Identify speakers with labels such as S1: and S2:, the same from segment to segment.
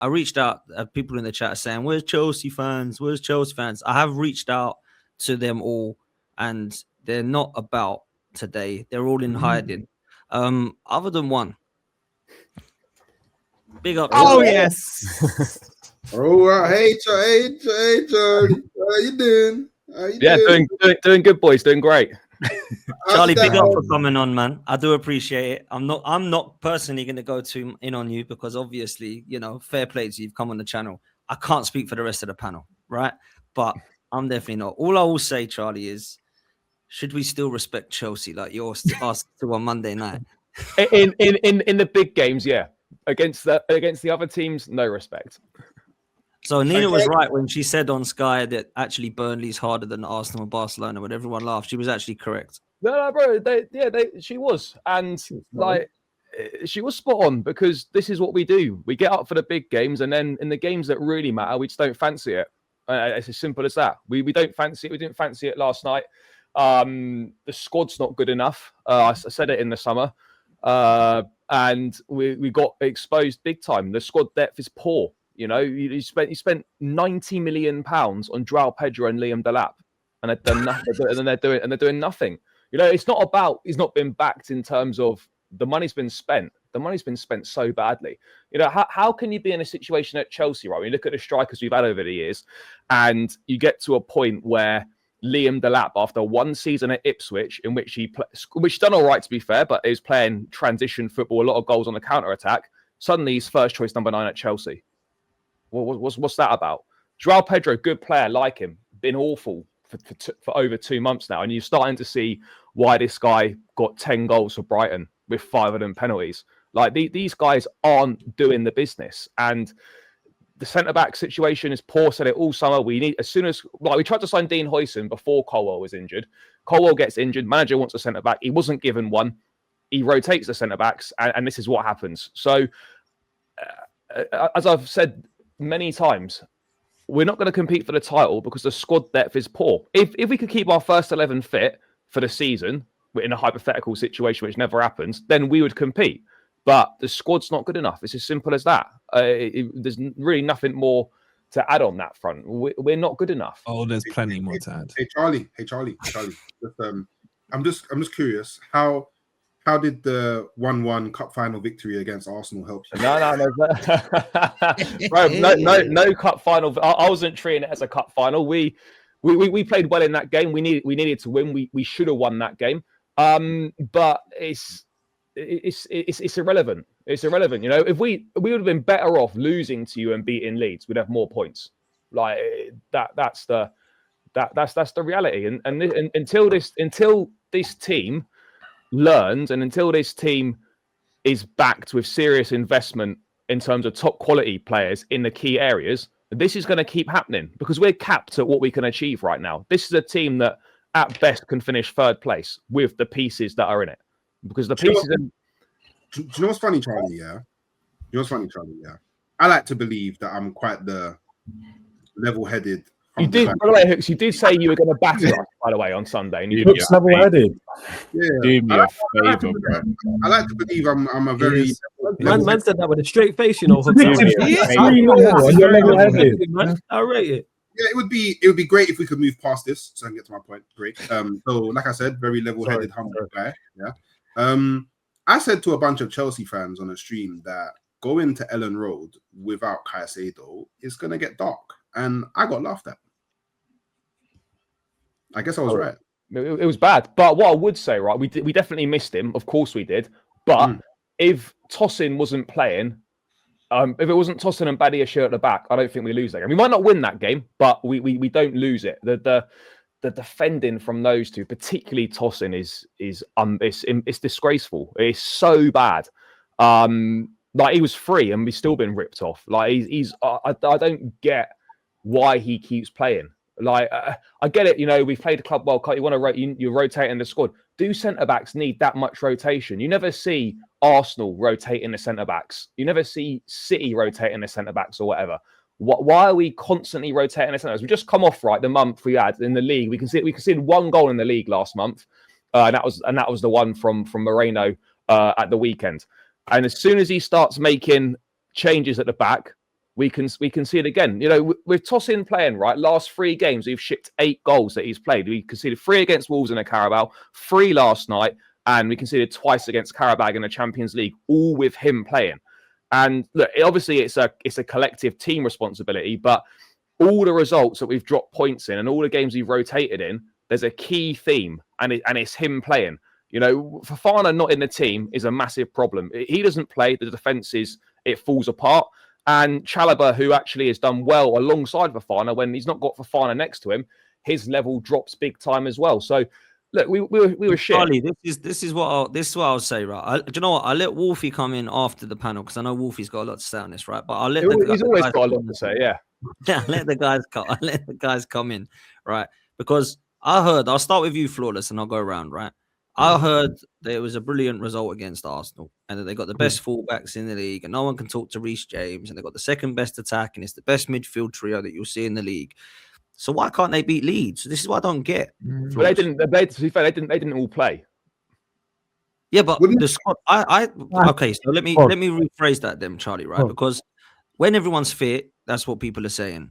S1: I reached out. People in the chat are saying, "Where's Chelsea fans? Where's Chelsea fans?" I have reached out to them all, and they're not about today. They're all in hiding. Other than one. Big up.
S2: Oh yes.
S3: All right. Hey, Charlie. How you doing?
S2: Doing good, boys. Doing great.
S1: Charlie, big up for coming on, man. I do appreciate it. I'm not personally going to go too in on you because obviously, fair play to you. You've come on the channel. I can't speak for the rest of the panel, right? But I'm definitely not. All I will say, Charlie, is should we still respect Chelsea like you're asked to on Monday night?
S2: In the big games, yeah. Against the other teams, no respect.
S1: So Nina was right when she said on Sky that actually Burnley's harder than Arsenal and Barcelona. When everyone laughed, she was actually correct.
S2: No, bro. She was, and she was spot on because this is what we do. We get up for the big games, and then in the games that really matter, we just don't fancy it. It's as simple as that. We don't fancy it. We didn't fancy it last night. The squad's not good enough. I said it in the summer, and we got exposed big time. The squad depth is poor. You spent £90 million on João Pedro and Liam Delap, and they've done nothing. and they're doing nothing. It's not about he's not been backed in terms of the money's been spent. The money's been spent so badly. How can you be in a situation at Chelsea, right? When you look at the strikers we've had over the years, and you get to a point where Liam Delap, after one season at Ipswich, in which which done all right to be fair, but is playing transition football, a lot of goals on the counter attack. Suddenly, he's first choice number 9 at Chelsea. What's that about? João Pedro, good player, like him, been awful for over 2 months now, and you're starting to see why this guy got 10 goals for Brighton with 5 of them penalties. Like these guys aren't doing the business, and the centre back situation is poor. Said it all summer. We need we tried to sign Dean Huijsen before Colwell was injured. Colwell gets injured. Manager wants a centre back. He wasn't given one. He rotates the centre backs, and this is what happens. So, as I've said many times, we're not going to compete for the title because the squad depth is poor. If we could keep our first 11 fit for the season, in a hypothetical situation which never happens, then we would compete. But the squad's not good enough. It's as simple as that. There's really nothing more to add on that front. We're not good enough.
S4: Oh, there's plenty more to add.
S3: Hey Charlie. I'm just curious. How did the 1-1 cup final victory against Arsenal help you?
S2: No. Bro, no cup final. I wasn't treating it as a cup final. We played well in that game. We needed to win. We should have won that game. But it's irrelevant. It's irrelevant. If we would have been better off losing to you and beating Leeds, we'd have more points. Like that's the reality. And until this team learns, and until this team is backed with serious investment in terms of top quality players in the key areas, this is going to keep happening because we're capped at what we can achieve right now. This is a team that at best can finish 3rd place with the pieces that are in it. Because the pieces...
S3: Do you know what's funny, Charlie? Yeah? I like to believe that I'm quite the level-headed...
S2: You did, by the way, Hooks, you did say you were going to batter us, by the way, on Sunday. And
S4: Hooks level-headed.
S3: Yeah.
S4: Do me a favour, bro.
S3: I like to believe I'm a very...
S5: Man said that with a straight face, Hooks.
S4: I
S5: rate it.
S3: Yeah, it would be great if we could move past this so I can get to my point. Great. So like I said, very level-headed, humble guy. Yeah. I said to a bunch of Chelsea fans on a stream that going to Ellen Road without Caicedo is gonna get dark. And I got laughed at. I guess I was right.
S2: It was bad. But what I would say, right, we definitely missed him. Of course we did. But if Tosin wasn't playing, if it wasn't Tosin and Badia shirt at the back, I don't think we lose that game. We might not win that game, but we don't lose it. The defending from those two, particularly Tosin, is disgraceful. It's so bad. Like he was free and we've still been ripped off. Like I don't get why he keeps playing. Like I get it, we've played the Club World Cup. You want to you're rotating the squad. Do centre backs need that much rotation? You never see Arsenal rotating the centre backs. You never see City rotating the centre backs or whatever. Why are we constantly rotating the centre backs? We just come off the month we had in the league. We conceded 1 goal in the league last month, and that was the one from Moreno at the weekend. And as soon as he starts making changes at the back, we can see it again. You know, with Tosin playing, right, last 3 games, we've shipped 8 goals that he's played. We conceded 3 against Wolves in the Carabao, 3 last night, and we conceded twice against Karabag in the Champions League, all with him playing. And look, obviously it's a collective team responsibility, but all the results that we've dropped points in and all the games we've rotated in, there's a key theme, and it's him playing. You know, Fofana not in the team is a massive problem. He doesn't play, the defense it falls apart. And Chalobah, who actually has done well alongside Fofana, when he's not got Fofana next to him, his level drops big time as well. So, look, we were shit.
S1: Charlie, this is what I'll say, right? Do you know what? I'll let Wolfie come in after the panel because I know Wolfie's got a lot to say on this, right? But I'll let
S2: He's always got a lot to say, yeah.
S1: Yeah, let the guys come in, right? Because I'll start with you, Flawless, and I'll go around, right? I heard there was a brilliant result against Arsenal and that they got the best fullbacks in the league and no one can talk to Reece James and they got the second best attack and it's the best midfield trio that you'll see in the league. So why can't they beat Leeds? This is what I don't get.
S2: But they didn't. To be fair, they didn't all play.
S1: Yeah, but the squad. Okay. So let me rephrase that then, Charlie. Right, because when everyone's fit, that's what people are saying.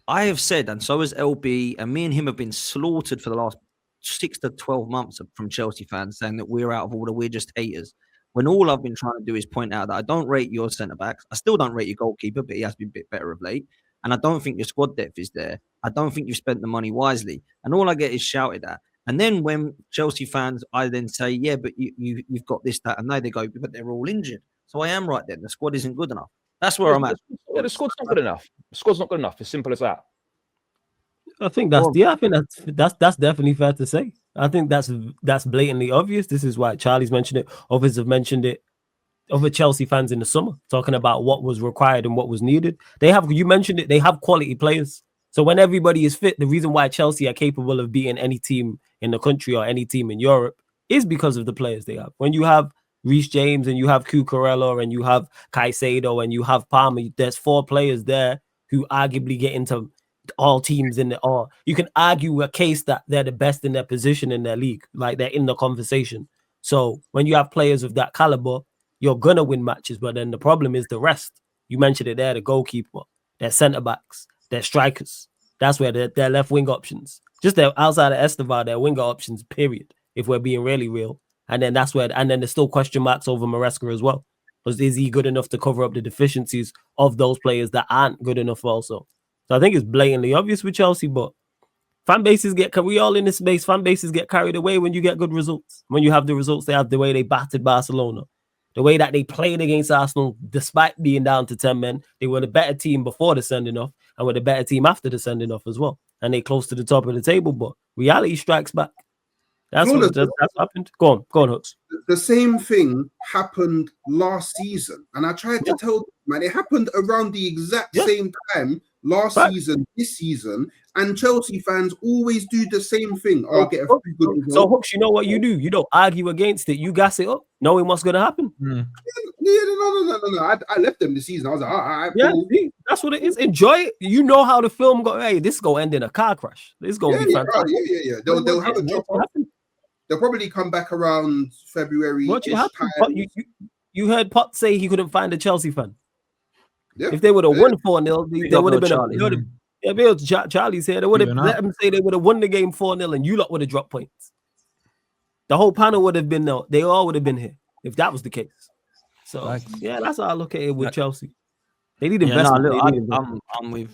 S1: I have said, and so has LB, and me and him have been slaughtered for the last 6 to 12 months from Chelsea fans saying that we're out of order, we're just haters. When all I've been trying to do is point out that I don't rate your centre backs. I still don't rate your goalkeeper, but he has been a bit better of late. And I don't think your squad depth is there. I don't think you've spent the money wisely. And all I get is shouted at. And then when Chelsea fans, I then say, yeah, but you've got this, that, and they go, but they're all injured. So I am right then. The squad isn't good enough. That's where I'm at.
S2: Yeah, the squad's not good enough. The squad's not good enough. As simple as that.
S5: I think that's that's definitely fair to say. I think that's blatantly obvious. This is why Charlie's mentioned it. Others have mentioned it. Other Chelsea fans in the summer talking about what was required and what was needed. You mentioned it. They have quality players. So when everybody is fit, the reason why Chelsea are capable of beating any team in the country or any team in Europe is because of the players they have. When you have Reece James and you have Cucurella and you have Caicedo and you have Palmer, there's 4 players there who arguably get into all teams in the or you can argue a case that they're the best in their position in their league, like they're in the conversation. So when you have players of that caliber, you're gonna win matches. But then the problem is the rest. You mentioned it there: the goalkeeper, their centre backs, their strikers. That's where their left wing options. Just their outside of Estevar, their winger options. Period. If we're being really real, and then that's where, and then there's still question marks over Maresca as well. Because is he good enough to cover up the deficiencies of those players that aren't good enough also? So I think it's blatantly obvious with Chelsea, but fan bases we all in this space, fan bases get carried away when you get good results. When you have the results they have, the way they battered Barcelona, the way that they played against Arsenal, despite being down to 10 men, they were the better team before the sending off and were the better team after the sending off as well. And they close to the top of the table, but reality strikes back. That's what happened. Go on, Hooks.
S3: The same thing happened last season. And I tried to tell them, man, it happened around the exact same time last season, this season, and Chelsea fans always do the same thing. Get a few good results.
S5: So, Hooks, you know what you do? You don't argue against it. You gas it up, knowing what's going to happen.
S3: No. I left them this season. I was like, all right, cool.
S5: See, that's what it is. Enjoy it. You know how the film go. Hey, this is going to end in a car crash. This is going to be fantastic.
S3: Yeah. They'll have a drop off. They'll probably come back around February.
S5: What you heard Pot say he couldn't find a Chelsea fan. Yeah. If they would have won 4-0, they would have been Charlie's here. They would have let them say they would have won the game 4-0 and you lot would have dropped points. The whole panel would have been there. They all would have been here if that was the case. So that's how I look at it with Chelsea. They need investment.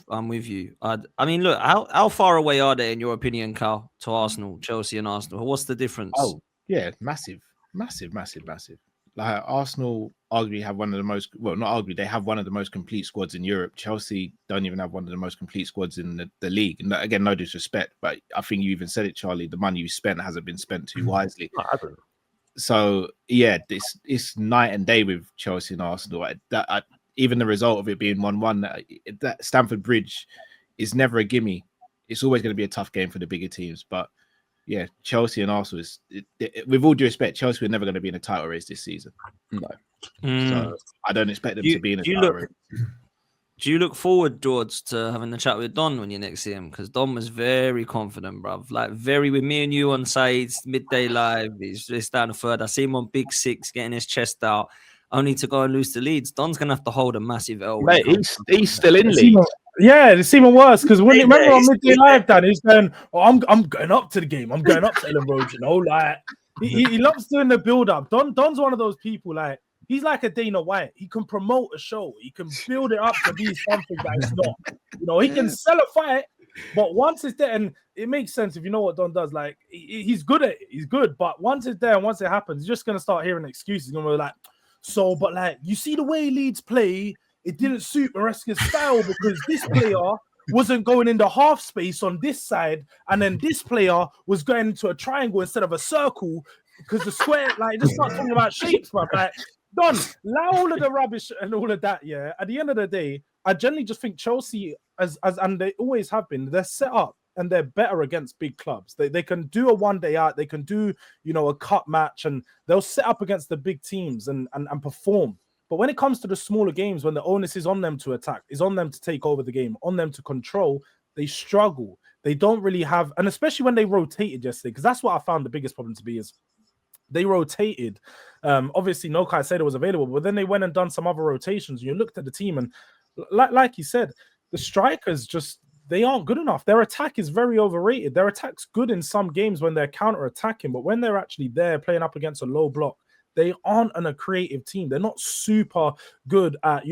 S1: I'm with you. I mean, look, how far away are they in your opinion, Carl, to Arsenal, Chelsea, and Arsenal? What's the difference?
S4: Oh, yeah, massive. Like Arsenal arguably have one of the most, well, not arguably, they have one of the most complete squads in Europe. Chelsea don't even have one of the most complete squads in the league. And again, no disrespect, but I think you even said it, Charlie. The money you spent hasn't been spent too wisely. So yeah, it's night and day with Chelsea and Arsenal. Even the result of it being 1-1, that Stamford Bridge is never a gimme. It's always going to be a tough game for the bigger teams. But yeah, Chelsea and Arsenal with all due respect, Chelsea are never going to be in a title race this season. No. So I don't expect them to be in a title race.
S1: Do you look forward, George, to having the chat with Don when you next see him? Because Don was very confident, bruv. Like, with me and you on sides, midday live. He's just down the third. I see him on Big Six getting his chest out. only to go and lose to Leeds. Don's gonna have to hold a massive L.
S2: Mate, he's still in Leeds.
S6: Yeah, it's even worse because remember on Midday Live, Dan, he's going, "Oh, I'm going up to the game. I'm going up to Ellen Road." You know, like he loves doing the build up. Don's one of those people. Like he's like a Dana White. He can promote a show. He can build it up to be something that it's not. You know, he can sell a fight, but once it's there, and it makes sense if you know what Don does. Like he's good at it. He's good, but once it's there, and once it happens, you're just gonna start hearing excuses. You're gonna be like, so, but like you see the way Leeds play. It didn't suit Maresca's style because this player wasn't going in the half space on this side, and then this player was going into a triangle instead of a circle because the square, like, just start talking about shapes, bro. Like, done. Allow all of the rubbish and all of that. Yeah. At the end of the day, I generally just think Chelsea, as and they always have been, they're set up and they're better against big clubs. They can do a one day out, they can do a cup match, and they'll set up against the big teams and perform. But when it comes to the smaller games, when the onus is on them to attack, is on them to take over the game, on them to control, they struggle. They don't really have, and especially when they rotated yesterday, because that's what I found the biggest problem to be is they rotated. Obviously, no Caicedo was available, but then they went and done some other rotations. And you looked at the team, and like you said, the strikers just, they aren't good enough. Their attack is very overrated. Their attack's good in some games when they're counter-attacking, but when they're actually there playing up against a low block, they aren't a creative team. They're not super good at,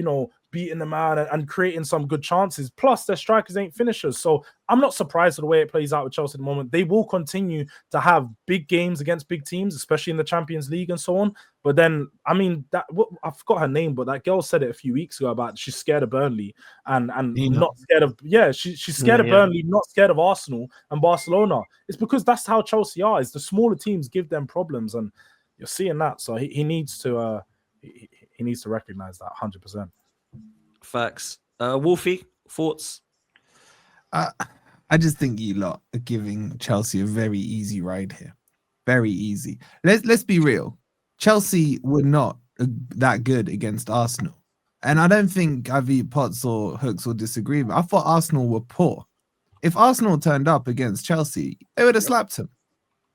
S6: beating them out and creating some good chances. Plus, their strikers ain't finishers. So I'm not surprised at the way it plays out with Chelsea at the moment. They will continue to have big games against big teams, especially in the Champions League and so on. But then, I mean, I forgot her name, but that girl said it a few weeks ago about she's scared of Burnley and not scared of, she's scared of Burnley, not scared of Arsenal and Barcelona. It's because that's how Chelsea are. Is the smaller teams give them problems, and you're seeing that. So he needs to he needs to recognize that 100%.
S1: Facts. Wolfie, thoughts?
S7: I just think you lot are giving Chelsea a very easy ride here. Very easy. Let's be real. Chelsea were not that good against Arsenal. And I don't think either Potts or Hooks will disagree, but I thought Arsenal were poor. If Arsenal turned up against Chelsea, they would have slapped them.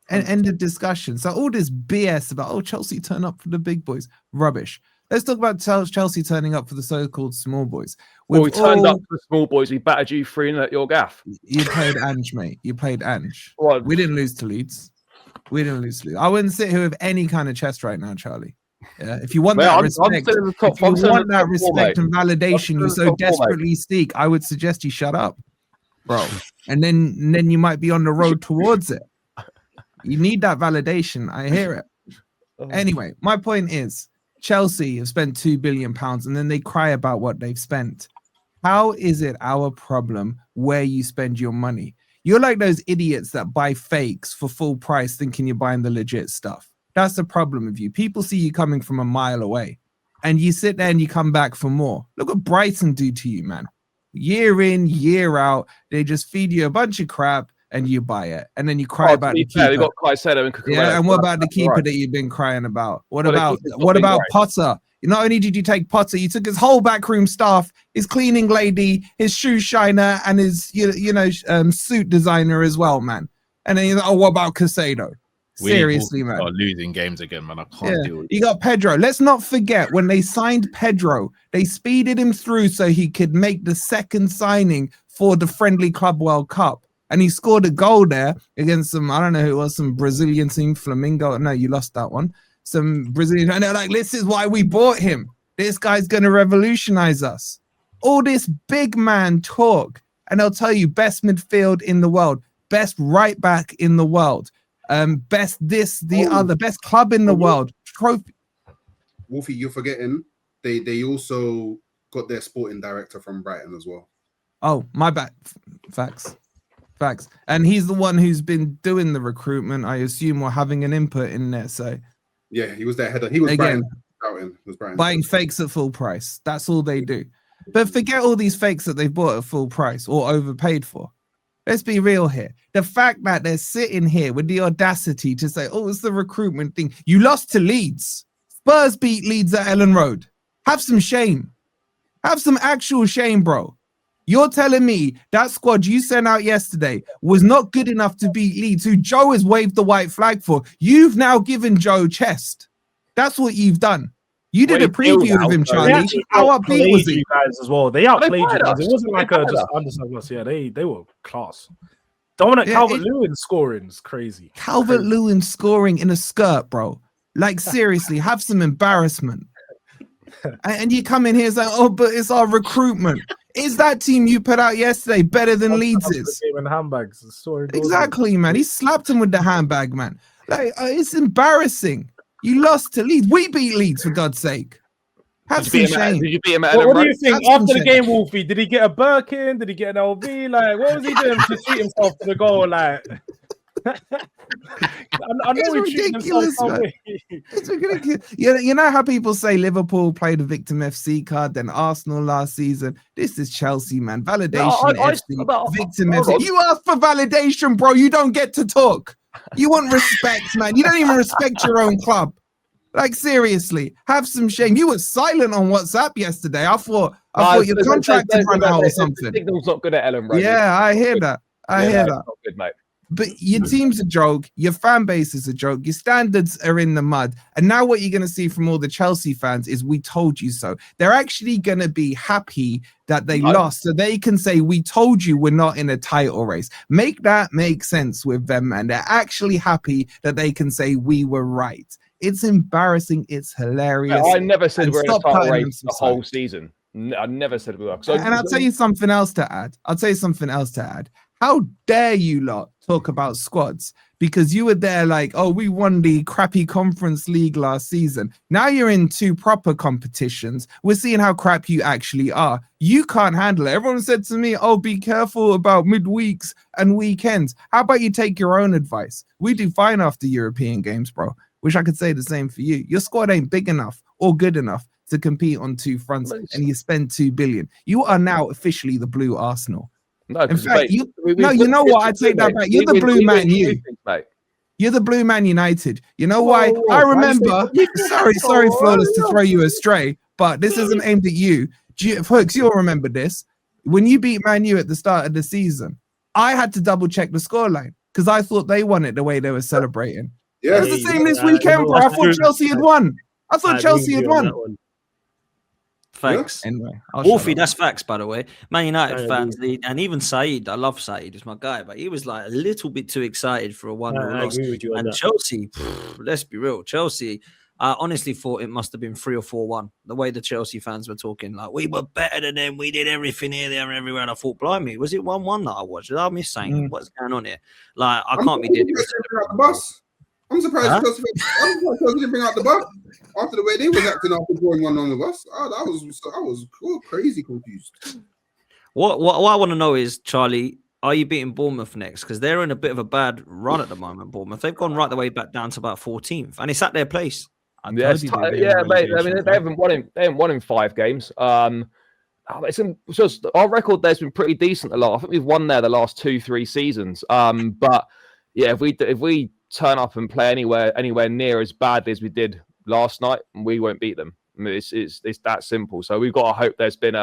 S7: And end of discussion. So all this BS about, Chelsea turn up for the big boys, rubbish. Let's talk about Chelsea turning up for the so-called small boys.
S2: We turned up for the small boys. We battered you 3-0 at your gaff.
S7: You played Ange, mate. You played Ange.
S2: What?
S7: We didn't lose to Leeds. I wouldn't sit here with any kind of chest right now, Charlie. Yeah, if you want that respect, and validation you so desperately seek, I would suggest you shut up, bro. And then you might be on the road towards it. You need that validation. I hear it. Anyway, my point is Chelsea have spent £2 billion and then they cry about what they've spent. How is it our problem where you spend your money? You're like those idiots that buy fakes for full price thinking you're buying the legit stuff. That's the problem with you. People see you coming from a mile away and you sit there and you come back for more. Look what Brighton do to you, man. Year in, year out, they just feed you a bunch of crap and you buy it, and then you cry about the keeper.
S2: They got Caicedo and
S7: Cucurella. And what about the keeper that you've been crying about? What about Potter? Not only did you take Potter, you took his whole backroom staff, his cleaning lady, his shoe shiner, and his suit designer as well, man. And then you're like, what about Caicedo? Seriously, man.
S4: Losing games again, man. I can't deal with it.
S7: You got Pedro. Let's not forget when they signed Pedro, they speeded him through so he could make the second signing for the Friendly Club World Cup. And he scored a goal there against some, I don't know who it was, some Brazilian team, Flamengo. No, you lost that one. Some Brazilian. And they're like, this is why we bought him. This guy's going to revolutionize us. All this big man talk. And they'll tell you best midfield in the world, best right back in the world, best this, the other, best club in the world. Trophy.
S3: Wolfie, you're forgetting they also got their sporting director from Brighton as well.
S7: Oh, my bad. Facts. And he's the one who's been doing the recruitment, I assume, or having an input in there. So
S3: yeah, he was their header. He was again
S7: buying fakes at full price. That's all they do. But forget all these fakes that they've bought at full price or overpaid for. Let's be real here. The fact that they're sitting here with the audacity to say, it's the recruitment thing. You lost to Leeds. Spurs beat Leeds at Ellen Road. Have some shame. Have some actual shame, bro. You're telling me that squad you sent out yesterday was not good enough to beat Leeds, who Joe has waved the white flag for. You've now given Joe chest. That's what you've done. You did a preview of him, Charlie. How upbeat was it?
S6: You guys as well. They outplayed you guys.
S2: us.
S6: It wasn't like
S2: They
S6: a
S2: played
S6: just
S2: us.
S6: underside us. Yeah, they were class. Dominic
S7: Yeah,
S6: Calvert-Lewin scoring is crazy.
S7: Calvert-Lewin scoring in a skirt, bro. Like, seriously, have some embarrassment. And you come in here saying, oh, but it's our recruitment. Is that team you put out yesterday better than Leeds is?
S6: In handbags.
S7: Exactly, man. He slapped him with the handbag, man. Like, it's embarrassing. You lost to Leeds. We beat Leeds, for God's sake. Have some shame.
S2: Did you beat him at
S6: What do you think?
S7: Have some
S6: After the
S7: shame.
S6: game, Wolfie, did he get a Birkin? Did he get an LV? Like, what was he doing to treat himself to the goal? Like, I know
S7: It's
S6: he treated himself
S7: ridiculous,
S6: some
S7: man.
S6: way.
S7: It's ridiculous. You know how people say Liverpool played a victim FC card, then Arsenal last season. This is Chelsea, man. Validation FC, victim FC. You asked for validation, bro. You don't get to talk. You want respect, man. You don't even respect your own club. Like, seriously, have some shame. You were silent on WhatsApp yesterday. I thought your contract had run out or something.
S2: The signal's not good at Ellen Road.
S7: Yeah, I hear that. I hear that.
S2: Not good, mate.
S7: But your team's a joke, your fan base is a joke, your standards are in the mud. And now what you're going to see from all the Chelsea fans is we told you so. They're actually going to be happy that they lost so they can say, we told you we're not in a title race. Make that make sense with them, man. They're actually happy that they can say we were right. It's embarrassing. It's hilarious.
S2: I never said we're in a title race
S7: race
S2: the whole season. I never said we were.
S7: And I'll tell you something else to add. How dare you lot talk about squads? Because you were there like, oh, we won the crappy Conference League last season. Now you're in two proper competitions. We're seeing how crap you actually are. You can't handle it. Everyone said to me, oh, be careful about midweeks and weekends. How about you take your own advice? We do fine after European games, bro. Wish I could say the same for you. Your squad ain't big enough or good enough to compete on two fronts, and you spend 2 billion. You are now officially the blue Arsenal.
S2: No,
S7: in fact, you know what? I take that back. You're the blue Man U. You're the blue Man United. You know why? I remember. Sorry, Flawless, to throw you astray, but this isn't aimed at you. Folks, you'll remember this. When you beat Man U at the start of the season, I had to double check the scoreline because I thought they won it the way they were celebrating.
S3: Yeah,
S7: It's the same this weekend, bro. I thought Chelsea had won. I thought Chelsea had won.
S1: Facts.
S7: Anyway,
S1: Wolfie, that's facts, by the way. Man United fans, and even Saeed, I love Saeed, he's my guy, but he was like a little bit too excited for a 1-0 loss. And Chelsea, let's be real, Chelsea, I honestly thought it must have been 3 or 4-1. The way the Chelsea fans were talking, like, we were better than them, we did everything here, there, and everywhere. And I thought, blimey, was it 1-1 that I watched? Did I miss something? What's going on here? Like, I can't be doing this.
S3: I'm surprised Chelsea didn't bring out the bus after the way they was acting after drawing 1-1 with us. I was crazy confused.
S1: What I want to know is, Charlie, are you beating Bournemouth next? Because they're in a bit of a bad run at the moment. Bournemouth, they've gone right the way back down to about 14th, and it's at their place.
S2: Mate. I mean, they haven't won in 5 games. It's just our record there's been pretty decent a lot. I think we've won there the last 2-3 seasons. But yeah, if we turn up and play anywhere near as badly as we did last night, we won't beat them. I mean, it's that simple. So we've got to hope there's been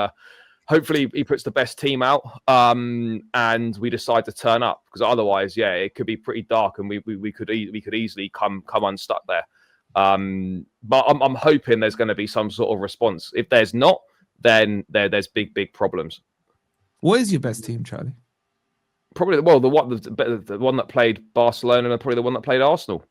S2: hopefully he puts the best team out, and we decide to turn up, because otherwise, yeah, it could be pretty dark, and we could easily come unstuck there. But I'm hoping there's going to be some sort of response. If there's not, then there's big problems.
S7: What is your best team, Charlie?
S2: Probably the one that played Barcelona, and probably the one that played Arsenal.